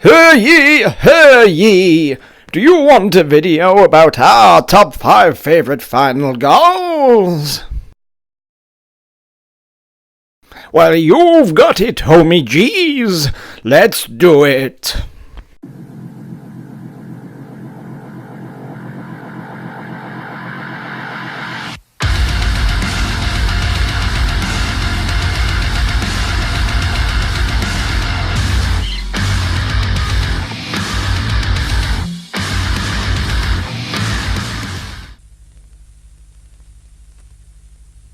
Hear ye! Do you want a video about our top 5 favourite final girls? Well, you've got it, homie G's. Let's do it.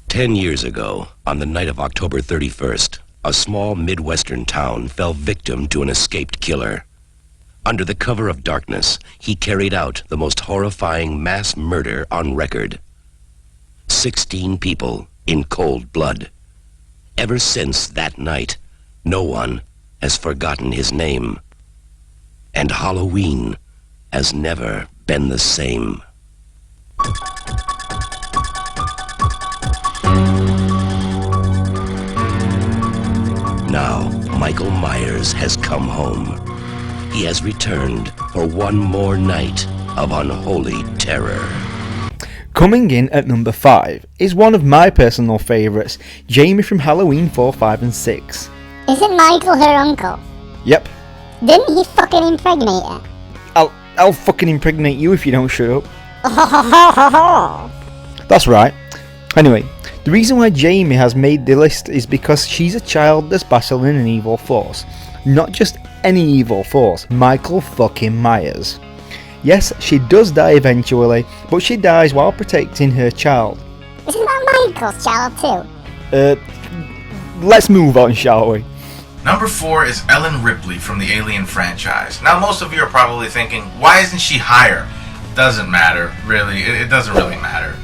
Ten years ago, on the night of October 31st, a small Midwestern town fell victim to an escaped killer. Under the cover of darkness, he carried out the most horrifying mass murder on record. 16 people in cold blood. Ever since that night, no one has forgotten his name. And Halloween has never been the same. Now, Michael Myers has come home. He has returned for one more night of unholy terror. Coming in at number 5 is one of my personal favourites, Jamie from Halloween 4, 5 and 6. Isn't Michael her uncle? Yep. Didn't he fucking impregnate her? I'll fucking impregnate you if you don't shut up. That's right. Anyway, the reason why Jamie has made the list is because she's a child that's battling an evil force. Not just any evil force, Michael fucking Myers. Yes, she does die eventually, but she dies while protecting her child. Isn't that Michael's child too? Let's move on, shall we? Number 4 is Ellen Ripley from the Alien franchise. Now, most of you are probably thinking, why isn't she higher? Doesn't matter, really. It doesn't really matter.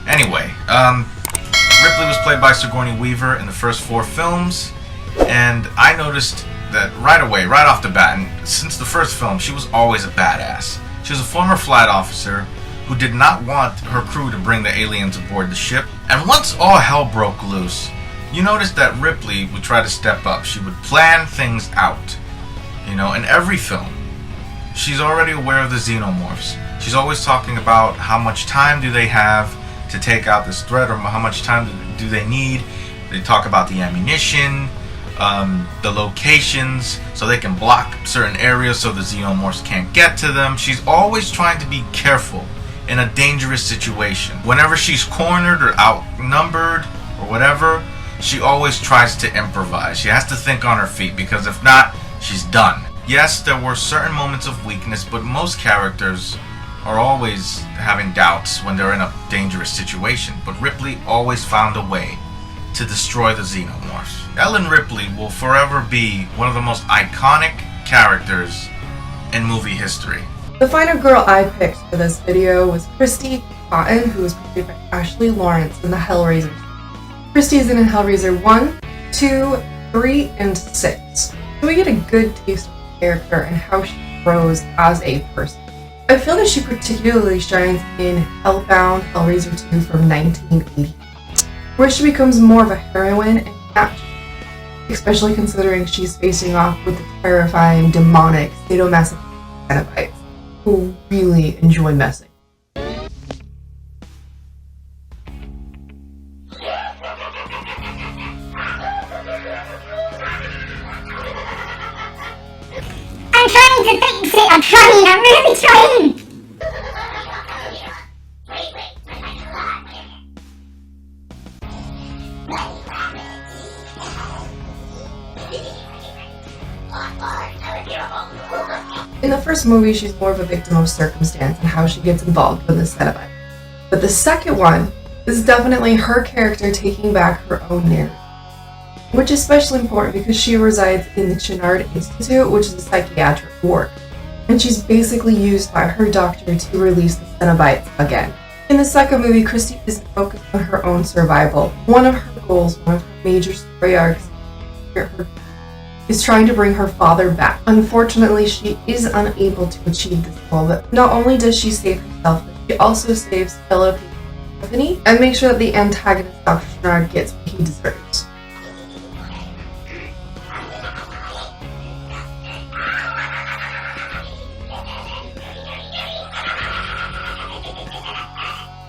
Anyway, Ripley was played by Sigourney Weaver in the first 4 films, and I noticed that right away, right off the bat, and since the first film, she was always a badass. She was a former flight officer who did not want her crew to bring the aliens aboard the ship, and once all hell broke loose, you noticed that Ripley would try to step up. She would plan things out. You know, in every film, she's already aware of the xenomorphs. She's always talking about how much time do they have to take out this threat, or how much time do they need. They talk about the ammunition, the locations, so they can block certain areas so the xenomorphs can't get to them. She's always trying to be careful in a dangerous situation. Whenever she's cornered or outnumbered or whatever, she always tries to improvise. She has to think on her feet, because if not, she's done. Yes, there were certain moments of weakness, but most characters are always having doubts when they're in a dangerous situation, but Ripley always found a way to destroy the xenomorphs. Ellen Ripley will forever be one of the most iconic characters in movie history. The final girl I picked for this video was Christy Cotton, who was played by Ashley Lawrence in the Hellraiser. Christy is in Hellraiser 1, 2, 3, and 6. So we get a good taste of the character and how she grows as a person. I feel that she particularly shines in Hellbound Hellraiser 2 from 1980, where she becomes more of a heroine and action, especially considering she's facing off with the terrifying, demonic, sadomasochistic Cenobites, who really enjoy messing. I'm trying to fix it! I'm really trying! In the first movie, she's more of a victim of circumstance and how she gets involved with the Cenobite. But the second one is definitely her character taking back her own narrative, which is especially important because she resides in the Chennard Institute, which is a psychiatric ward, and she's basically used by her doctor to release the Cenobites again. In the second movie, Christy isn't focused on her own survival. One of her goals, one of her major story arcs, is trying to bring her father back. Unfortunately, she is unable to achieve this goal, but not only does she save herself, but she also saves fellow people Tiffany and makes sure that the antagonist, Dr. Chennard, gets what he deserves.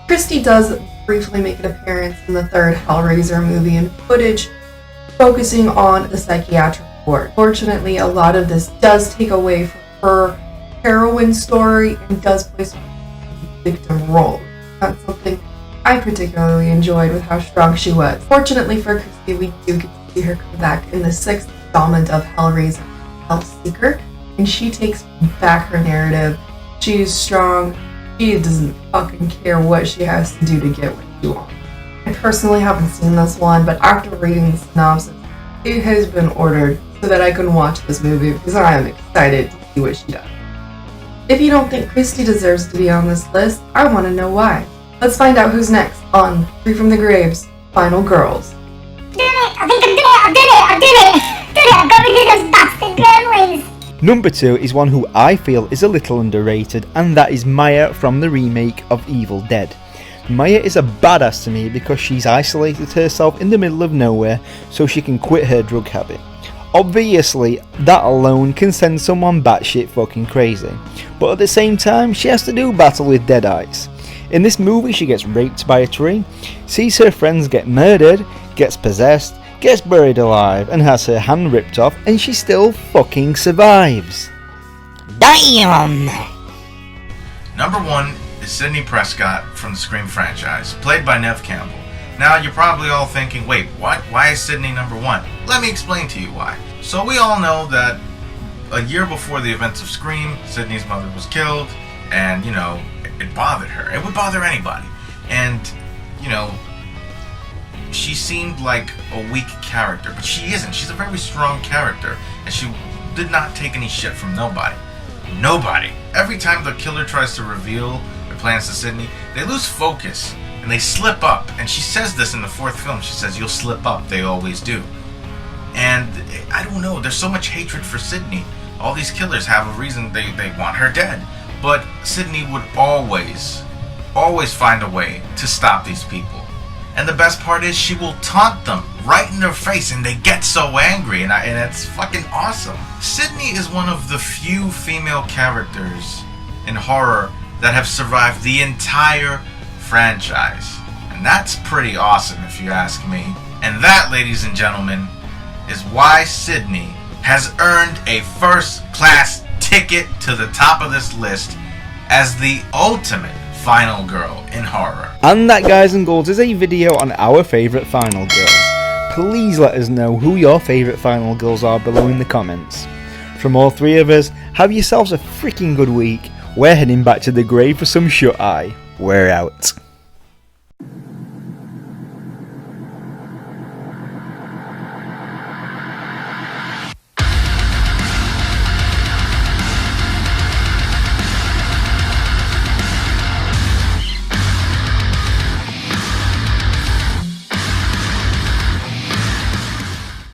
Christy does briefly make an appearance in the third Hellraiser movie in footage focusing on the psychiatric ward. Fortunately, a lot of this does take away from her heroine story and does place her in the victim role. That's something I particularly enjoyed with how strong she was. Fortunately for Christy, we do get to see her come back in the 6th installment of Hellraiser, Massacre, and she takes back her narrative. She is strong. She doesn't fucking care what she has to do to get what she wants. I personally haven't seen this one, but after reading the synopsis, it has been ordered so that I can watch this movie because I am excited to see what she does. If you don't think Christy deserves to be on this list, I want to know why. Let's find out who's next on Three from the Graves, Final Girls. Did it! I think I did it! I got rid of those bastard gremlins! Number 2 is one who I feel is a little underrated, and that is Maya from the remake of Evil Dead. Maya is a badass to me because she's isolated herself in the middle of nowhere so she can quit her drug habit. Obviously, that alone can send someone batshit fucking crazy, but at the same time, she has to do battle with dead eyes. In this movie, she gets raped by a tree, sees her friends get murdered, gets possessed, gets buried alive, and has her hand ripped off, and she still fucking survives. Damn! Number 1 is Sidney Prescott from the Scream franchise, played by Neve Campbell. Now, you're probably all thinking, wait, what? Why is Sidney number 1? Let me explain to you why. So we all know that a year before the events of Scream, Sidney's mother was killed, and, you know, it bothered her. It would bother anybody. And, you know, she seemed like a weak character, but she isn't. She's a very strong character, and she did not take any shit from nobody. Nobody. Every time the killer tries to reveal their plans to Sidney, they lose focus, and they slip up. And she says this in the 4th film. She says, you'll slip up. They always do. And I don't know. There's so much hatred for Sidney. All these killers have a reason they want her dead. But Sidney would always find a way to stop these people. And the best part is she will taunt them right in their face, and they get so angry, and it's fucking awesome. Sidney is one of the few female characters in horror that have survived the entire franchise. And that's pretty awesome if you ask me. And that, ladies and gentlemen, is why Sidney has earned a first-class ticket to the top of this list as the ultimate final girl in horror. And that, guys and girls, is a video on our favourite final girls. Please let us know who your favourite final girls are below in the comments. From all 3 of us, have yourselves a freaking good week. We're heading back to the grave for some shut-eye. We're out.